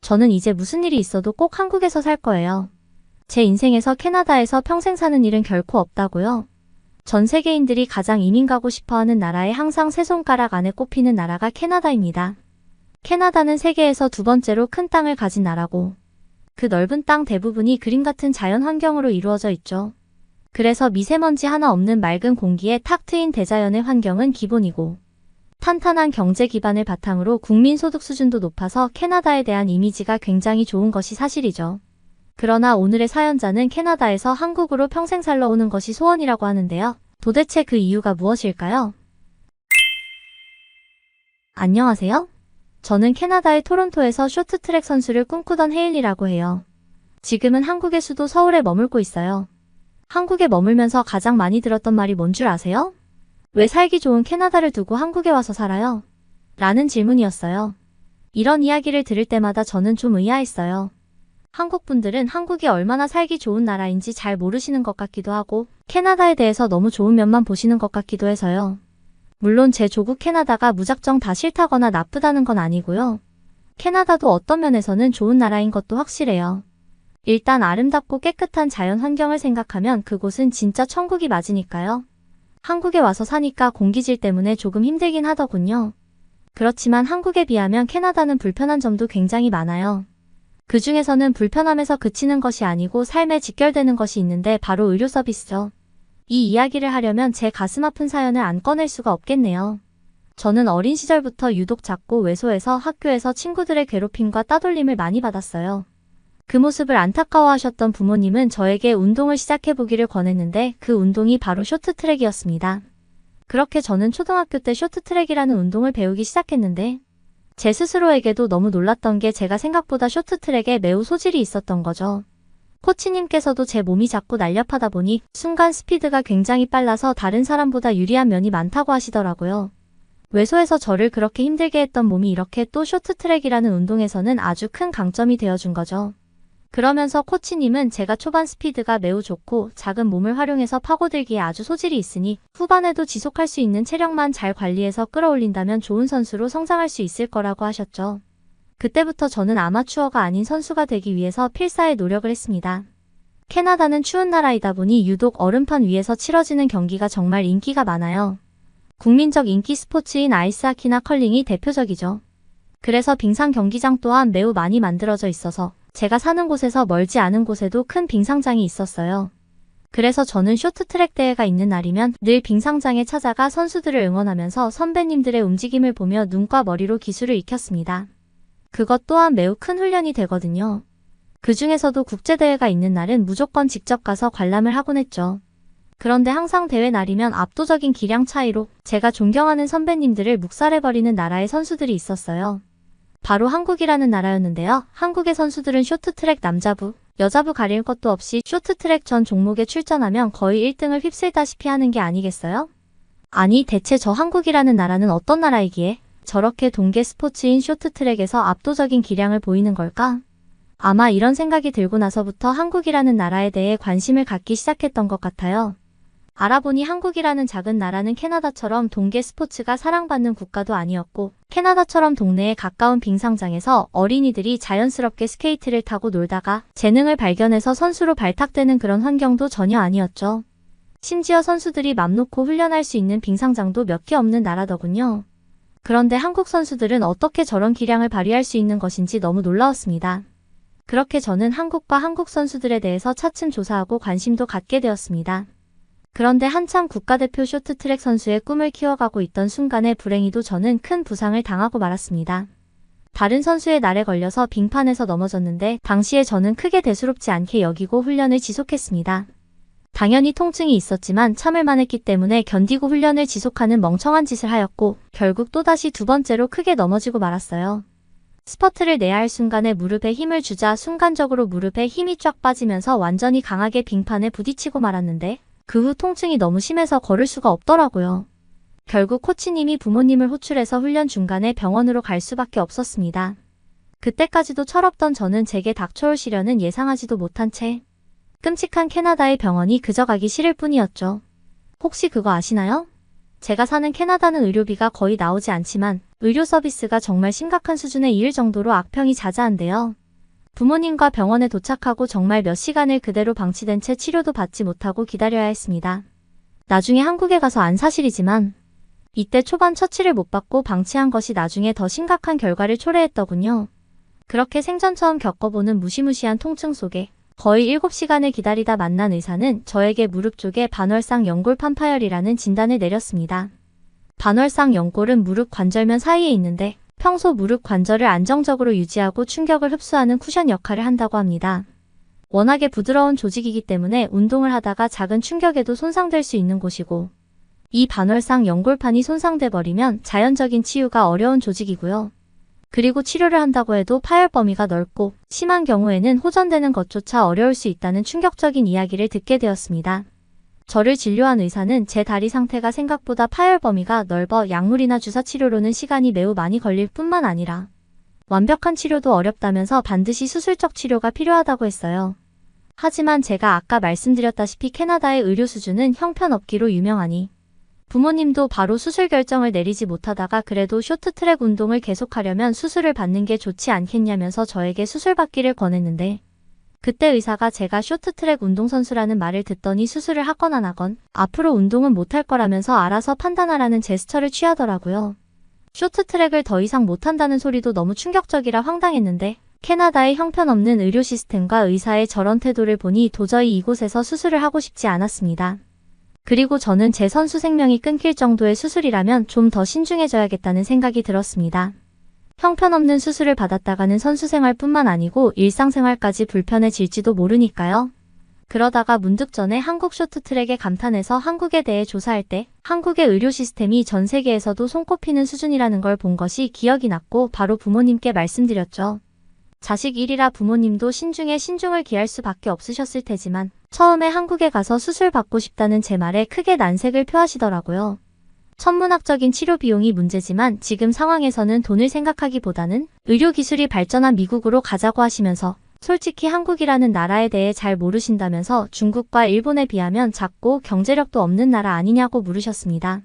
저는 이제 무슨 일이 있어도 꼭 한국에서 살 거예요. 제 인생에서 캐나다에서 평생 사는 일은 결코 없다고요. 전 세계인들이 가장 이민 가고 싶어하는 나라에 항상 세 손가락 안에 꼽히는 나라가 캐나다입니다. 캐나다는 세계에서 두 번째로 큰 땅을 가진 나라고, 그 넓은 땅 대부분이 그림 같은 자연 환경으로 이루어져 있죠. 그래서 미세먼지 하나 없는 맑은 공기에 탁 트인 대자연의 환경은 기본이고, 탄탄한 경제 기반을 바탕으로 국민 소득 수준도 높아서 캐나다에 대한 이미지가 굉장히 좋은 것이 사실이죠. 그러나 오늘의 사연자는 캐나다에서 한국으로 평생 살러 오는 것이 소원이라고 하는데요. 도대체 그 이유가 무엇일까요? 안녕하세요. 저는 캐나다의 토론토에서 쇼트트랙 선수를 꿈꾸던 헤일리라고 해요. 지금은 한국의 수도 서울에 머물고 있어요. 한국에 머물면서 가장 많이 들었던 말이 뭔 줄 아세요? 왜 살기 좋은 캐나다를 두고 한국에 와서 살아요? 라는 질문이었어요. 이런 이야기를 들을 때마다 저는 좀 의아했어요. 한국 분들은 한국이 얼마나 살기 좋은 나라인지 잘 모르시는 것 같기도 하고, 캐나다에 대해서 너무 좋은 면만 보시는 것 같기도 해서요. 물론 제 조국 캐나다가 무작정 다 싫다거나 나쁘다는 건 아니고요. 캐나다도 어떤 면에서는 좋은 나라인 것도 확실해요. 일단 아름답고 깨끗한 자연 환경을 생각하면 그곳은 진짜 천국이 맞으니까요. 한국에 와서 사니까 공기질 때문에 조금 힘들긴 하더군요. 그렇지만 한국에 비하면 캐나다는 불편한 점도 굉장히 많아요. 그 중에서는 불편함에서 그치는 것이 아니고 삶에 직결되는 것이 있는데 바로 의료 서비스죠. 이 이야기를 하려면 제 가슴 아픈 사연을 안 꺼낼 수가 없겠네요. 저는 어린 시절부터 유독 작고 왜소해서 학교에서 친구들의 괴롭힘과 따돌림을 많이 받았어요. 그 모습을 안타까워하셨던 부모님은 저에게 운동을 시작해보기를 권했는데 그 운동이 바로 쇼트트랙이었습니다. 그렇게 저는 초등학교 때 쇼트트랙이라는 운동을 배우기 시작했는데 제 스스로에게도 너무 놀랐던 게 제가 생각보다 쇼트트랙에 매우 소질이 있었던 거죠. 코치님께서도 제 몸이 작고 날렵하다 보니 순간 스피드가 굉장히 빨라서 다른 사람보다 유리한 면이 많다고 하시더라고요. 왜소해서 저를 그렇게 힘들게 했던 몸이 이렇게 또 쇼트트랙이라는 운동에서는 아주 큰 강점이 되어준 거죠. 그러면서 코치님은 제가 초반 스피드가 매우 좋고 작은 몸을 활용해서 파고들기에 아주 소질이 있으니 후반에도 지속할 수 있는 체력만 잘 관리해서 끌어올린다면 좋은 선수로 성장할 수 있을 거라고 하셨죠. 그때부터 저는 아마추어가 아닌 선수가 되기 위해서 필사의 노력을 했습니다. 캐나다는 추운 나라이다 보니 유독 얼음판 위에서 치러지는 경기가 정말 인기가 많아요. 국민적 인기 스포츠인 아이스하키나 컬링이 대표적이죠. 그래서 빙상 경기장 또한 매우 많이 만들어져 있어서 제가 사는 곳에서 멀지 않은 곳에도 큰 빙상장이 있었어요. 그래서 저는 쇼트트랙 대회가 있는 날이면 늘 빙상장에 찾아가 선수들을 응원하면서 선배님들의 움직임을 보며 눈과 머리로 기술을 익혔습니다. 그것 또한 매우 큰 훈련이 되거든요. 그 중에서도 국제대회가 있는 날은 무조건 직접 가서 관람을 하곤 했죠. 그런데 항상 대회 날이면 압도적인 기량 차이로 제가 존경하는 선배님들을 묵살해버리는 나라의 선수들이 있었어요. 바로 한국이라는 나라였는데요. 한국의 선수들은 쇼트트랙 남자부, 여자부 가릴 것도 없이 쇼트트랙 전 종목에 출전하면 거의 1등을 휩쓸다시피 하는 게 아니겠어요? 아니 대체 저 한국이라는 나라는 어떤 나라이기에 저렇게 동계 스포츠인 쇼트트랙에서 압도적인 기량을 보이는 걸까? 아마 이런 생각이 들고 나서부터 한국이라는 나라에 대해 관심을 갖기 시작했던 것 같아요. 알아보니 한국이라는 작은 나라는 캐나다처럼 동계 스포츠가 사랑받는 국가도 아니었고 캐나다처럼 동네에 가까운 빙상장에서 어린이들이 자연스럽게 스케이트를 타고 놀다가 재능을 발견해서 선수로 발탁되는 그런 환경도 전혀 아니었죠. 심지어 선수들이 맘 놓고 훈련할 수 있는 빙상장도 몇 개 없는 나라더군요. 그런데 한국 선수들은 어떻게 저런 기량을 발휘할 수 있는 것인지 너무 놀라웠습니다. 그렇게 저는 한국과 한국 선수들에 대해서 차츰 조사하고 관심도 갖게 되었습니다. 그런데 한참 국가대표 쇼트트랙 선수의 꿈을 키워가고 있던 순간에 불행히도 저는 큰 부상을 당하고 말았습니다. 다른 선수의 날에 걸려서 빙판에서 넘어졌는데 당시에 저는 크게 대수롭지 않게 여기고 훈련을 지속했습니다. 당연히 통증이 있었지만 참을만 했기 때문에 견디고 훈련을 지속하는 멍청한 짓을 하였고 결국 또다시 두 번째로 크게 넘어지고 말았어요. 스퍼트를 내야 할 순간에 무릎에 힘을 주자 순간적으로 무릎에 힘이 쫙 빠지면서 완전히 강하게 빙판에 부딪히고 말았는데 그 후 통증이 너무 심해서 걸을 수가 없더라고요. 결국 코치님이 부모님을 호출해서 훈련 중간에 병원으로 갈 수밖에 없었습니다. 그때까지도 철없던 저는 제게 닥쳐올 시련은 예상하지도 못한 채 끔찍한 캐나다의 병원이 그저 가기 싫을 뿐이었죠. 혹시 그거 아시나요? 제가 사는 캐나다는 의료비가 거의 나오지 않지만 의료 서비스가 정말 심각한 수준에 이를 정도로 악평이 자자한데요. 부모님과 병원에 도착하고 정말 몇 시간을 그대로 방치된 채 치료도 받지 못하고 기다려야 했습니다. 나중에 한국에 가서 안 사실이지만 이때 초반 처치를 못 받고 방치한 것이 나중에 더 심각한 결과를 초래했더군요. 그렇게 생전 처음 겪어보는 무시무시한 통증 속에 거의 7시간을 기다리다 만난 의사는 저에게 무릎 쪽에 반월상 연골판 파열이라는 진단을 내렸습니다. 반월상 연골은 무릎 관절면 사이에 있는데 평소 무릎 관절을 안정적으로 유지하고 충격을 흡수하는 쿠션 역할을 한다고 합니다. 워낙에 부드러운 조직이기 때문에 운동을 하다가 작은 충격에도 손상될 수 있는 곳이고 이 반월상 연골판이 손상돼 버리면 자연적인 치유가 어려운 조직이고요. 그리고 치료를 한다고 해도 파열 범위가 넓고 심한 경우에는 호전되는 것조차 어려울 수 있다는 충격적인 이야기를 듣게 되었습니다. 저를 진료한 의사는 제 다리 상태가 생각보다 파열 범위가 넓어 약물이나 주사 치료로는 시간이 매우 많이 걸릴 뿐만 아니라 완벽한 치료도 어렵다면서 반드시 수술적 치료가 필요하다고 했어요. 하지만 제가 아까 말씀드렸다시피 캐나다의 의료 수준은 형편없기로 유명하니 부모님도 바로 수술 결정을 내리지 못하다가 그래도 쇼트트랙 운동을 계속하려면 수술을 받는 게 좋지 않겠냐면서 저에게 수술 받기를 권했는데 그때 의사가 제가 쇼트트랙 운동선수라는 말을 듣더니 수술을 하건 안 하건 앞으로 운동은 못할 거라면서 알아서 판단하라는 제스처를 취하더라고요. 쇼트트랙을 더 이상 못한다는 소리도 너무 충격적이라 황당했는데 캐나다의 형편없는 의료 시스템과 의사의 저런 태도를 보니 도저히 이곳에서 수술을 하고 싶지 않았습니다. 그리고 저는 제 선수 생명이 끊길 정도의 수술이라면 좀 더 신중해져야겠다는 생각이 들었습니다. 형편없는 수술을 받았다가는 선수 생활뿐만 아니고 일상생활까지 불편해질지도 모르니까요. 그러다가 문득 전에 한국 쇼트트랙에 감탄해서 한국에 대해 조사할 때 한국의 의료 시스템이 전 세계에서도 손꼽히는 수준이라는 걸 본 것이 기억이 났고 바로 부모님께 말씀드렸죠. 자식 일이라 부모님도 신중에 신중을 기할 수밖에 없으셨을 테지만 처음에 한국에 가서 수술 받고 싶다는 제 말에 크게 난색을 표하시더라고요. 천문학적인 치료 비용이 문제지만 지금 상황에서는 돈을 생각하기보다는 의료기술이 발전한 미국으로 가자고 하시면서 솔직히 한국이라는 나라에 대해 잘 모르신다면서 중국과 일본에 비하면 작고 경제력도 없는 나라 아니냐고 물으셨습니다.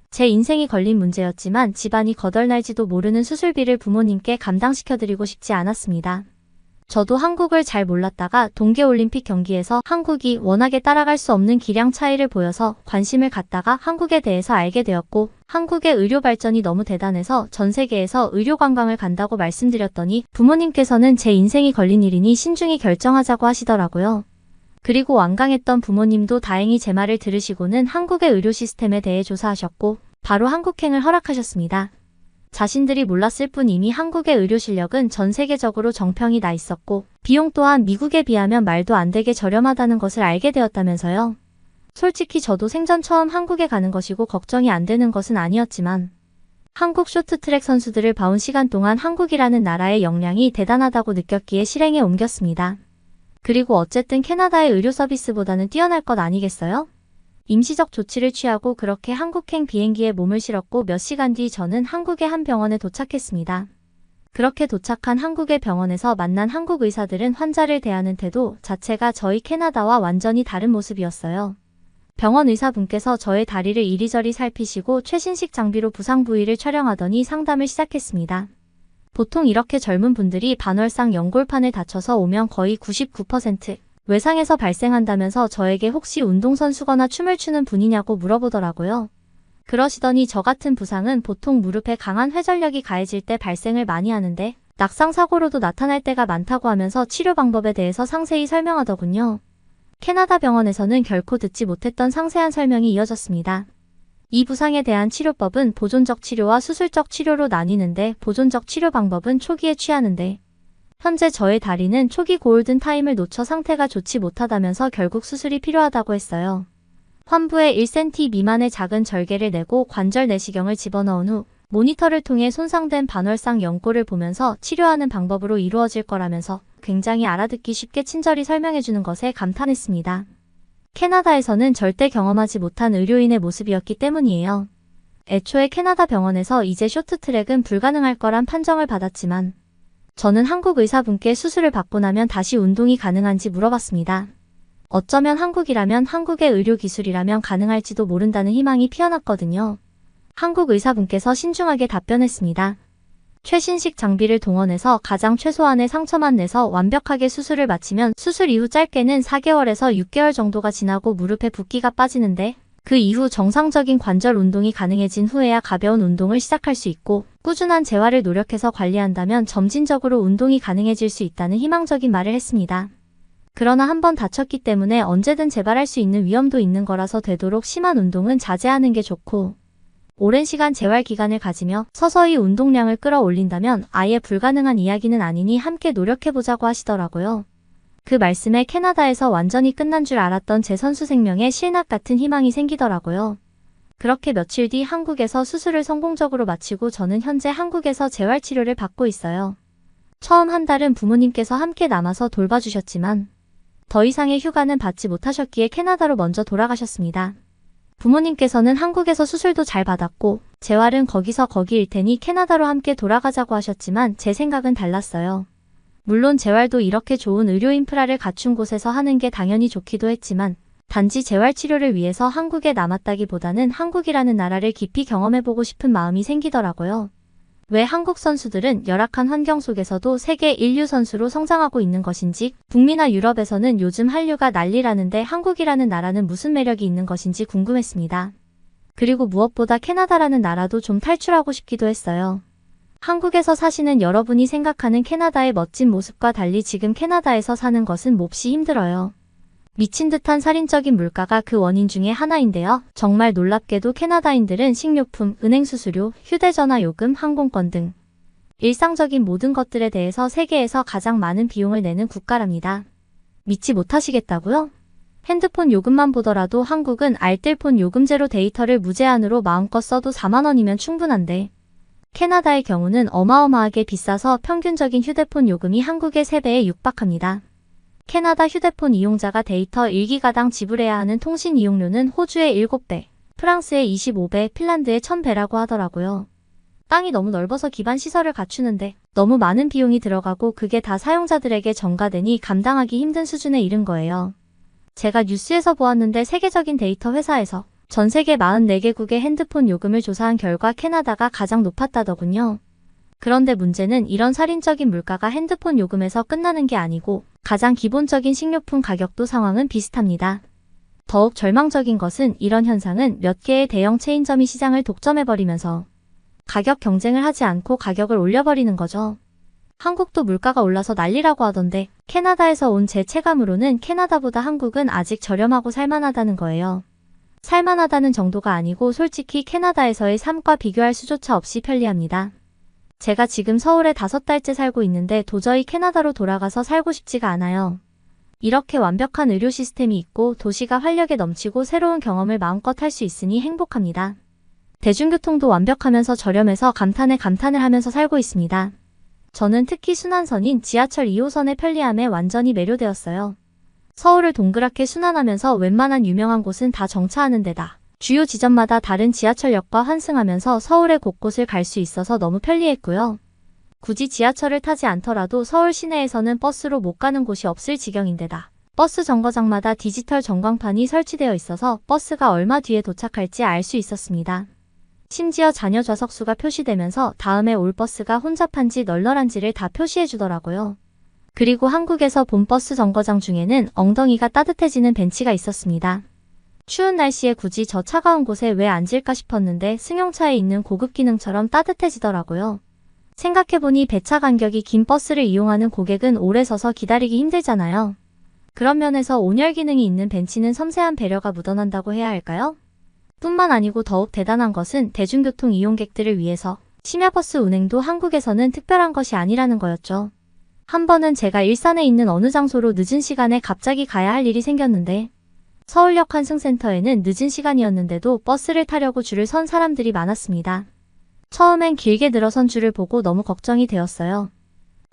제 인생이 걸린 문제였지만 집안이 거덜날지도 모르는 수술비를 부모님께 감당시켜드리고 싶지 않았습니다. 저도 한국을 잘 몰랐다가 동계올림픽 경기에서 한국이 워낙에 따라갈 수 없는 기량 차이를 보여서 관심을 갖다가 한국에 대해서 알게 되었고 한국의 의료 발전이 너무 대단해서 전 세계에서 의료 관광을 간다고 말씀드렸더니 부모님께서는 제 인생이 걸린 일이니 신중히 결정하자고 하시더라고요. 그리고 완강했던 부모님도 다행히 제 말을 들으시고는 한국의 의료 시스템에 대해 조사하셨고 바로 한국행을 허락하셨습니다. 자신들이 몰랐을 뿐 이미 한국의 의료 실력은 전 세계적으로 정평이 나 있었고 비용 또한 미국에 비하면 말도 안 되게 저렴하다는 것을 알게 되었다면서요. 솔직히 저도 생전 처음 한국에 가는 것이고 걱정이 안 되는 것은 아니었지만 한국 쇼트트랙 선수들을 봐온 시간 동안 한국이라는 나라의 역량이 대단하다고 느꼈기에 실행에 옮겼습니다. 그리고 어쨌든 캐나다의 의료 서비스보다는 뛰어날 것 아니겠어요? 임시적 조치를 취하고 그렇게 한국행 비행기에 몸을 실었고 몇 시간 뒤 저는 한국의 한 병원에 도착했습니다. 그렇게 도착한 한국의 병원에서 만난 한국 의사들은 환자를 대하는 태도 자체가 저희 캐나다와 완전히 다른 모습이었어요. 병원 의사분께서 저의 다리를 이리저리 살피시고 최신식 장비로 부상 부위를 촬영하더니 상담을 시작했습니다. 보통 이렇게 젊은 분들이 반월상 연골판을 다쳐서 오면 거의 99% 외상에서 발생한다면서 저에게 혹시 운동선수거나 춤을 추는 분이냐고 물어보더라고요. 그러시더니 저 같은 부상은 보통 무릎에 강한 회전력이 가해질 때 발생을 많이 하는데 낙상사고로도 나타날 때가 많다고 하면서 치료 방법에 대해서 상세히 설명하더군요. 캐나다 병원에서는 결코 듣지 못했던 상세한 설명이 이어졌습니다. 이 부상에 대한 치료법은 보존적 치료와 수술적 치료로 나뉘는데 보존적 치료 방법은 초기에 취하는데 현재 저의 다리는 초기 골든 타임을 놓쳐 상태가 좋지 못하다면서 결국 수술이 필요하다고 했어요. 환부에 1cm 미만의 작은 절개를 내고 관절 내시경을 집어넣은 후 모니터를 통해 손상된 반월상 연골을 보면서 치료하는 방법으로 이루어질 거라면서 굉장히 알아듣기 쉽게 친절히 설명해주는 것에 감탄했습니다. 캐나다에서는 절대 경험하지 못한 의료인의 모습이었기 때문이에요. 애초에 캐나다 병원에서 이제 쇼트트랙은 불가능할 거란 판정을 받았지만 저는 한국 의사분께 수술을 받고 나면 다시 운동이 가능한지 물어봤습니다. 어쩌면 한국이라면 한국의 의료기술이라면 가능할지도 모른다는 희망이 피어났거든요. 한국 의사분께서 신중하게 답변했습니다. 최신식 장비를 동원해서 가장 최소한의 상처만 내서 완벽하게 수술을 마치면 수술 이후 짧게는 4개월에서 6개월 정도가 지나고 무릎에 붓기가 빠지는데 그 이후 정상적인 관절 운동이 가능해진 후에야 가벼운 운동을 시작할 수 있고 꾸준한 재활을 노력해서 관리한다면 점진적으로 운동이 가능해질 수 있다는 희망적인 말을 했습니다. 그러나 한번 다쳤기 때문에 언제든 재발할 수 있는 위험도 있는 거라서 되도록 심한 운동은 자제하는 게 좋고 오랜 시간 재활 기간을 가지며 서서히 운동량을 끌어올린다면 아예 불가능한 이야기는 아니니 함께 노력해보자고 하시더라고요. 그 말씀에 캐나다에서 완전히 끝난 줄 알았던 제 선수 생명에 실납 같은 희망이 생기더라고요. 그렇게 며칠 뒤 한국에서 수술을 성공적으로 마치고 저는 현재 한국에서 재활치료를 받고 있어요. 처음 한 달은 부모님께서 함께 남아서 돌봐주셨지만 더 이상의 휴가는 받지 못하셨기에 캐나다로 먼저 돌아가셨습니다. 부모님께서는 한국에서 수술도 잘 받았고 재활은 거기서 거기일 테니 캐나다로 함께 돌아가자고 하셨지만 제 생각은 달랐어요. 물론 재활도 이렇게 좋은 의료 인프라를 갖춘 곳에서 하는 게 당연히 좋기도 했지만 단지 재활치료를 위해서 한국에 남았다기보다는 한국이라는 나라를 깊이 경험해보고 싶은 마음이 생기더라고요. 왜 한국 선수들은 열악한 환경 속에서도 세계 인류 선수로 성장하고 있는 것인지 북미나 유럽에서는 요즘 한류가 난리라는데 한국이라는 나라는 무슨 매력이 있는 것인지 궁금했습니다. 그리고 무엇보다 캐나다라는 나라도 좀 탈출하고 싶기도 했어요. 한국에서 사시는 여러분이 생각하는 캐나다의 멋진 모습과 달리 지금 캐나다에서 사는 것은 몹시 힘들어요. 미친 듯한 살인적인 물가가 그 원인 중에 하나인데요. 정말 놀랍게도 캐나다인들은 식료품, 은행 수수료, 휴대전화 요금, 항공권 등 일상적인 모든 것들에 대해서 세계에서 가장 많은 비용을 내는 국가랍니다. 믿지 못하시겠다고요? 핸드폰 요금만 보더라도 한국은 알뜰폰 요금제로 데이터를 무제한으로 마음껏 써도 4만 원이면 충분한데 캐나다의 경우는 어마어마하게 비싸서 평균적인 휴대폰 요금이 한국의 3배에 육박합니다. 캐나다 휴대폰 이용자가 데이터 1기가당 지불해야 하는 통신 이용료는 호주의 7배, 프랑스의 25배, 핀란드의 1000배라고 하더라고요. 땅이 너무 넓어서 기반 시설을 갖추는데 너무 많은 비용이 들어가고 그게 다 사용자들에게 전가되니 감당하기 힘든 수준에 이른 거예요. 제가 뉴스에서 보았는데 세계적인 데이터 회사에서 전 세계 44개국의 핸드폰 요금을 조사한 결과 캐나다가 가장 높았다더군요. 그런데 문제는 이런 살인적인 물가가 핸드폰 요금에서 끝나는 게 아니고 가장 기본적인 식료품 가격도 상황은 비슷합니다. 더욱 절망적인 것은 이런 현상은 몇 개의 대형 체인점이 시장을 독점해버리면서 가격 경쟁을 하지 않고 가격을 올려버리는 거죠. 한국도 물가가 올라서 난리라고 하던데 캐나다에서 온 제 체감으로는 캐나다보다 한국은 아직 저렴하고 살만하다는 거예요. 살만하다는 정도가 아니고 솔직히 캐나다에서의 삶과 비교할 수조차 없이 편리합니다. 제가 지금 서울에 5달째 살고 있는데 도저히 캐나다로 돌아가서 살고 싶지가 않아요. 이렇게 완벽한 의료 시스템이 있고 도시가 활력에 넘치고 새로운 경험을 마음껏 할 수 있으니 행복합니다. 대중교통도 완벽하면서 저렴해서 감탄에 감탄을 하면서 살고 있습니다. 저는 특히 순환선인 지하철 2호선의 편리함에 완전히 매료되었어요. 서울을 동그랗게 순환하면서 웬만한 유명한 곳은 다 정차하는 데다 주요 지점마다 다른 지하철역과 환승하면서 서울의 곳곳을 갈 수 있어서 너무 편리했고요. 굳이 지하철을 타지 않더라도 서울 시내에서는 버스로 못 가는 곳이 없을 지경인데다 버스 정거장마다 디지털 전광판이 설치되어 있어서 버스가 얼마 뒤에 도착할지 알 수 있었습니다. 심지어 자녀 좌석수가 표시되면서 다음에 올 버스가 혼잡한지 널널한지를 다 표시해 주더라고요. 그리고 한국에서 본 버스 정거장 중에는 엉덩이가 따뜻해지는 벤치가 있었습니다. 추운 날씨에 굳이 저 차가운 곳에 왜 앉을까 싶었는데 승용차에 있는 고급 기능처럼 따뜻해지더라고요. 생각해보니 배차 간격이 긴 버스를 이용하는 고객은 오래 서서 기다리기 힘들잖아요. 그런 면에서 온열 기능이 있는 벤치는 섬세한 배려가 묻어난다고 해야 할까요? 뿐만 아니고 더욱 대단한 것은 대중교통 이용객들을 위해서 심야버스 운행도 한국에서는 특별한 것이 아니라는 거였죠. 한 번은 제가 일산에 있는 어느 장소로 늦은 시간에 갑자기 가야 할 일이 생겼는데 서울역 환승센터에는 늦은 시간이었는데도 버스를 타려고 줄을 선 사람들이 많았습니다. 처음엔 길게 늘어선 줄을 보고 너무 걱정이 되었어요.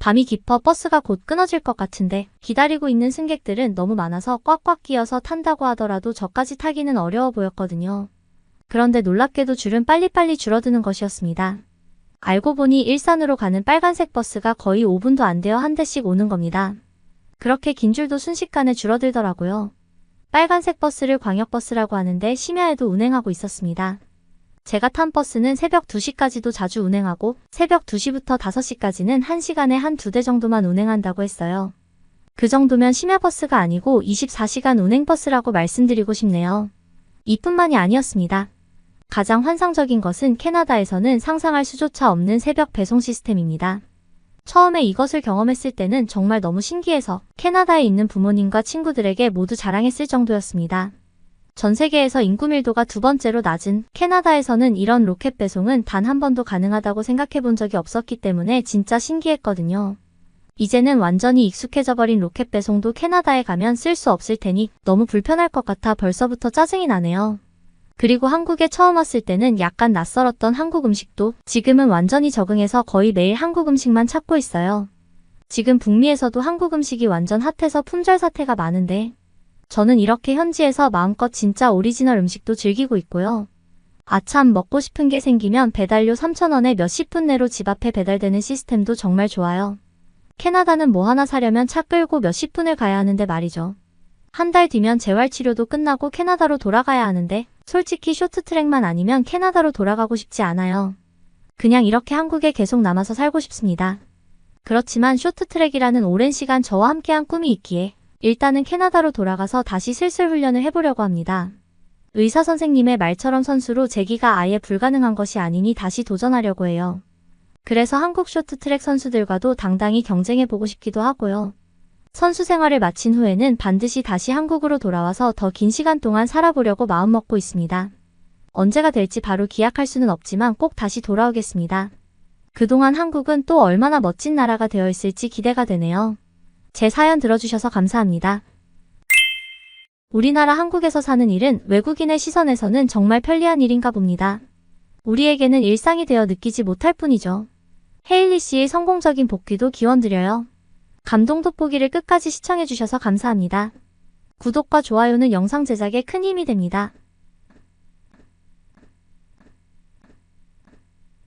밤이 깊어 버스가 곧 끊어질 것 같은데 기다리고 있는 승객들은 너무 많아서 꽉꽉 끼어서 탄다고 하더라도 저까지 타기는 어려워 보였거든요. 그런데 놀랍게도 줄은 빨리빨리 줄어드는 것이었습니다. 알고 보니 일산으로 가는 빨간색 버스가 거의 5분도 안 되어 한 대씩 오는 겁니다. 그렇게 긴 줄도 순식간에 줄어들더라고요. 빨간색 버스를 광역버스라고 하는데 심야에도 운행하고 있었습니다. 제가 탄 버스는 새벽 2시까지도 자주 운행하고 새벽 2시부터 5시까지는 1시간에 한 2대 정도만 운행한다고 했어요. 그 정도면 심야버스가 아니고 24시간 운행버스라고 말씀드리고 싶네요. 이뿐만이 아니었습니다. 가장 환상적인 것은 캐나다에서는 상상할 수조차 없는 새벽 배송 시스템입니다. 처음에 이것을 경험했을 때는 정말 너무 신기해서 캐나다에 있는 부모님과 친구들에게 모두 자랑했을 정도였습니다. 전 세계에서 인구 밀도가 2번째로 낮은 캐나다에서는 이런 로켓 배송은 단 한 번도 가능하다고 생각해 본 적이 없었기 때문에 진짜 신기했거든요. 이제는 완전히 익숙해져 버린 로켓 배송도 캐나다에 가면 쓸 수 없을 테니 너무 불편할 것 같아 벌써부터 짜증이 나네요. 그리고 한국에 처음 왔을 때는 약간 낯설었던 한국 음식도 지금은 완전히 적응해서 거의 매일 한국 음식만 찾고 있어요. 지금 북미에서도 한국 음식이 완전 핫해서 품절 사태가 많은데 저는 이렇게 현지에서 마음껏 진짜 오리지널 음식도 즐기고 있고요. 아참 먹고 싶은 게 생기면 배달료 3,000원에 몇십 분 내로 집 앞에 배달되는 시스템도 정말 좋아요. 캐나다는 뭐 하나 사려면 차 끌고 몇십 분을 가야 하는데 말이죠. 한 달 뒤면 재활치료도 끝나고 캐나다로 돌아가야 하는데 솔직히 쇼트트랙만 아니면 캐나다로 돌아가고 싶지 않아요. 그냥 이렇게 한국에 계속 남아서 살고 싶습니다. 그렇지만 쇼트트랙이라는 오랜 시간 저와 함께한 꿈이 있기에 일단은 캐나다로 돌아가서 다시 슬슬 훈련을 해보려고 합니다. 의사 선생님의 말처럼 선수로 재기가 아예 불가능한 것이 아니니 다시 도전하려고 해요. 그래서 한국 쇼트트랙 선수들과도 당당히 경쟁해보고 싶기도 하고요. 선수 생활을 마친 후에는 반드시 다시 한국으로 돌아와서 더 긴 시간 동안 살아보려고 마음먹고 있습니다. 언제가 될지 바로 기약할 수는 없지만 꼭 다시 돌아오겠습니다. 그동안 한국은 또 얼마나 멋진 나라가 되어 있을지 기대가 되네요. 제 사연 들어주셔서 감사합니다. 우리나라 한국에서 사는 일은 외국인의 시선에서는 정말 편리한 일인가 봅니다. 우리에게는 일상이 되어 느끼지 못할 뿐이죠. 헤일리 씨의 성공적인 복귀도 기원드려요. 감동 돋보기를 끝까지 시청해주셔서 감사합니다. 구독과 좋아요는 영상 제작에 큰 힘이 됩니다.